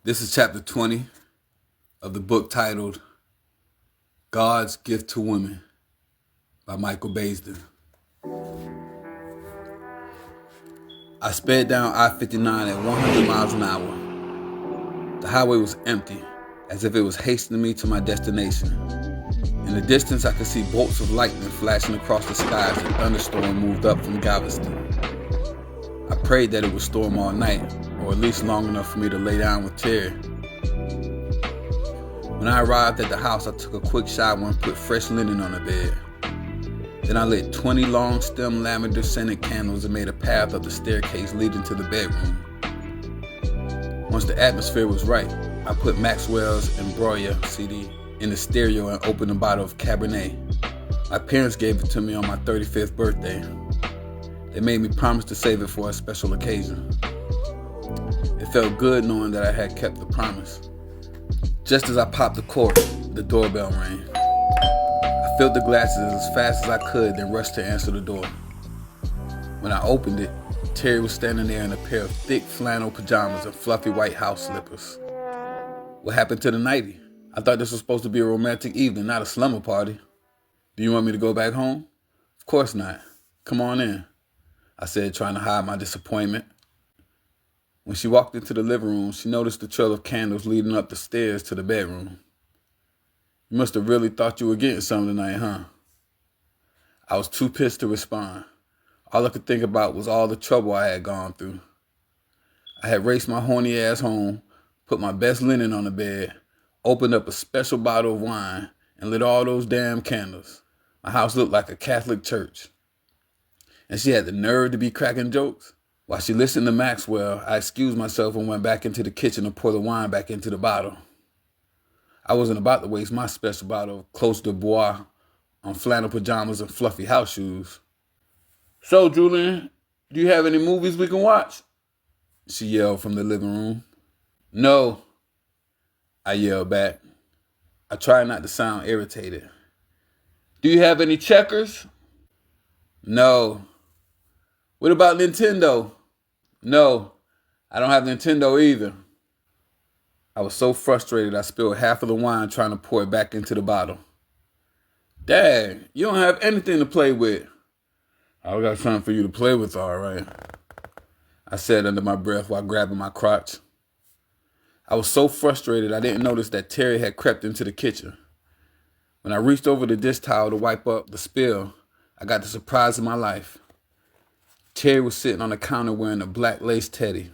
This is chapter 20 of the book titled God's Gift to Women by Michael Baisden. I sped down I-59 at 100 miles an hour. The highway was empty, as if it was hastening me to my destination. In the distance, I could see bolts of lightning flashing across the sky as a thunderstorm moved up from Galveston. I prayed that it would storm all night, or at least long enough for me to lay down with Terry. When I arrived at the house, I took a quick shower and put fresh linen on the bed. Then I lit 20 long-stem lavender-scented candles and made a path up the staircase leading to the bedroom. Once the atmosphere was right, I put Maxwell's Embroya CD in the stereo and opened a bottle of Cabernet. My parents gave it to me on my 35th birthday. They made me promise to save it for a special occasion. It felt good knowing that I had kept the promise. Just as I popped the cork, the doorbell rang. I filled the glasses as fast as I could, then rushed to answer the door. When I opened it, Terry was standing there in a pair of thick flannel pajamas and fluffy white house slippers. What happened to the nightie? I thought this was supposed to be a romantic evening, not a slumber party. Do you want me to go back home? Of course not. Come on in, I said, trying to hide my disappointment. When she walked into the living room, she noticed the trail of candles leading up the stairs to the bedroom. You must have really thought you were getting something tonight, huh? I was too pissed to respond. All I could think about was all the trouble I had gone through. I had raced my horny ass home, put my best linen on the bed, opened up a special bottle of wine, and lit all those damn candles. My house looked like a Catholic church. And she had the nerve to be cracking jokes. While she listened to Maxwell, I excused myself and went back into the kitchen to pour the wine back into the bottle. I wasn't about to waste my special bottle of Clos de Bois on flannel pajamas and fluffy house shoes. So, Julian, do you have any movies we can watch? She yelled from the living room. No, I yelled back. I tried not to sound irritated. Do you have any checkers? No. What about Nintendo? No, I don't have Nintendo either. I was so frustrated I spilled half of the wine trying to pour it back into the bottle. Dad, you don't have anything to play with. I got something for you to play with, all right, I said under my breath while grabbing my crotch. I was so frustrated I didn't notice that Terry had crept into the kitchen. When I reached over the dish towel to wipe up the spill, I got the surprise of my life. Terry was sitting on the counter wearing a black lace teddy.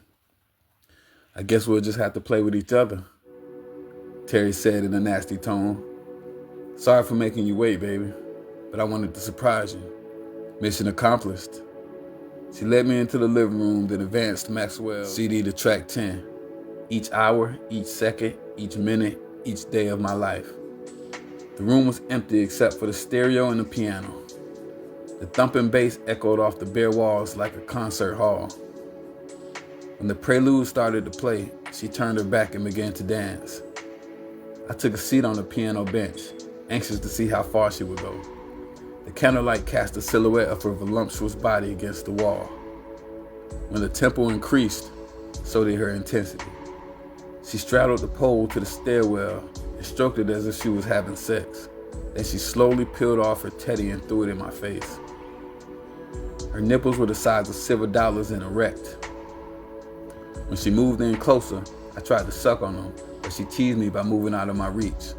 I guess we'll just have to play with each other, Terry said in a nasty tone. Sorry for making you wait, baby, but I wanted to surprise you. Mission accomplished. She led me into the living room, then advanced Maxwell's CD to track 10. Each hour, each second, each minute, each day of my life. The room was empty except for the stereo and the piano. The thumping bass echoed off the bare walls like a concert hall. When the prelude started to play, she turned her back and began to dance. I took a seat on the piano bench, anxious to see how far she would go. The candlelight cast a silhouette of her voluptuous body against the wall. When the tempo increased, so did her intensity. She straddled the pole to the stairwell and stroked it as if she was having sex. Then she slowly peeled off her teddy and threw it in my face. Her nipples were the size of silver dollars and erect. When she moved in closer, I tried to suck on them, but she teased me by moving out of my reach.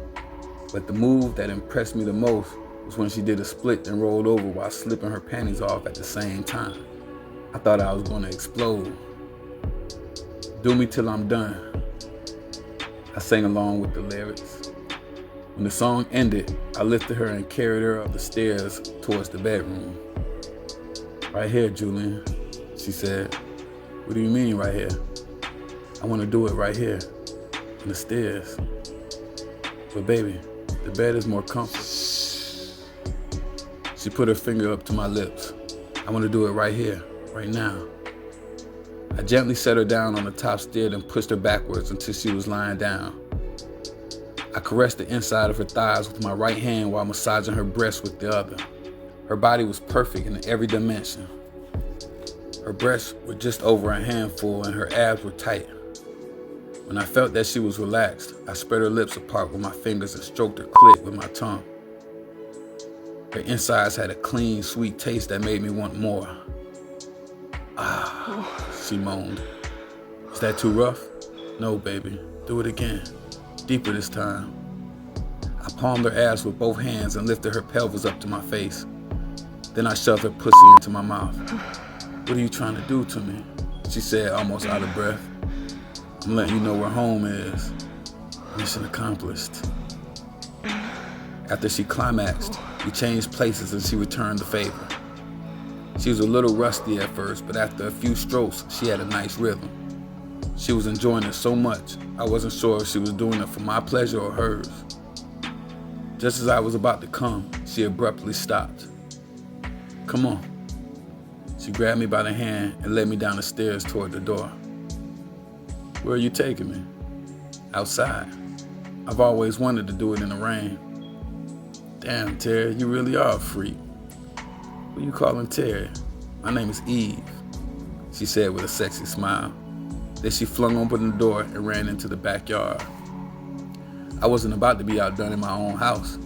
But the move that impressed me the most was when she did a split and rolled over while slipping her panties off at the same time. I thought I was going to explode. Do me till I'm done, I sang along with the lyrics. When the song ended, I lifted her and carried her up the stairs towards the bedroom. Right here, Julian, she said. What do you mean right here? I want to do it right here, on the stairs. But baby, the bed is more comfortable. She put her finger up to my lips. I want to do it right here, right now. I gently set her down on the top stair and pushed her backwards until she was lying down. I caressed the inside of her thighs with my right hand while massaging her breast with the other. Her body was perfect in every dimension. Her breasts were just over a handful and her abs were tight. When I felt that she was relaxed, I spread her lips apart with my fingers and stroked her clit with my tongue. Her insides had a clean, sweet taste that made me want more. Ah, she moaned. Is that too rough? No, baby. Do it again. Deeper this time. I palmed her ass with both hands and lifted her pelvis up to my face. Then I shoved her pussy into my mouth. What are you trying to do to me? She said, almost out of breath. I'm letting you know where home is. Mission accomplished. After she climaxed, we changed places and she returned the favor. She was a little rusty at first, but after a few strokes, she had a nice rhythm. She was enjoying it so much, I wasn't sure if she was doing it for my pleasure or hers. Just as I was about to come, she abruptly stopped. Come on. She grabbed me by the hand and led me down the stairs toward the door. Where are you taking me? Outside. I've always wanted to do it in the rain. Damn, Terry, you really are a freak. Who you calling Terry? My name is Eve, she said with a sexy smile. Then she flung open the door and ran into the backyard. I wasn't about to be outdone in my own house,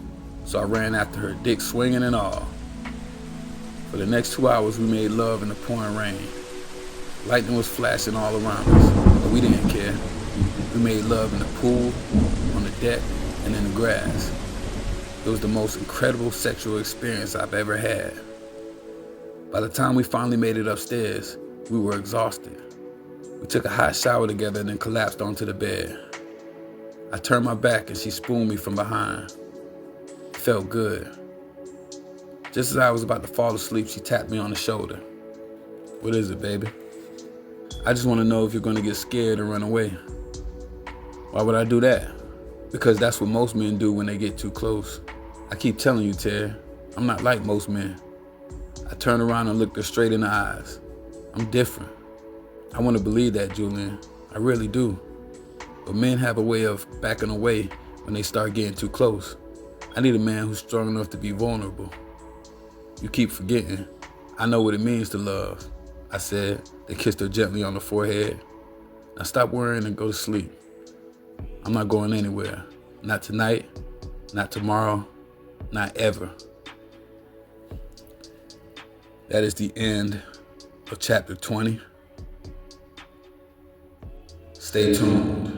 so I ran after her, dick swinging and all. For the next 2 hours, we made love in the pouring rain. Lightning was flashing all around us, but we didn't care. We made love in the pool, on the deck, and in the grass. It was the most incredible sexual experience I've ever had. By the time we finally made it upstairs, we were exhausted. We took a hot shower together and then collapsed onto the bed. I turned my back and she spooned me from behind. It felt good. Just as I was about to fall asleep, she tapped me on the shoulder. What is it, baby? I just want to know if you're going to get scared and run away. Why would I do that? Because that's what most men do when they get too close. I keep telling you, Terry, I'm not like most men. I turned around and looked her straight in the eyes. I'm different. I want to believe that, Julian. I really do. But men have a way of backing away when they start getting too close. I need a man who's strong enough to be vulnerable. You keep forgetting. I know what it means to love, I said. They kissed her gently on the forehead. Now stop worrying and go to sleep. I'm not going anywhere. Not tonight, not tomorrow, not ever. That is the end of chapter 20. Stay tuned.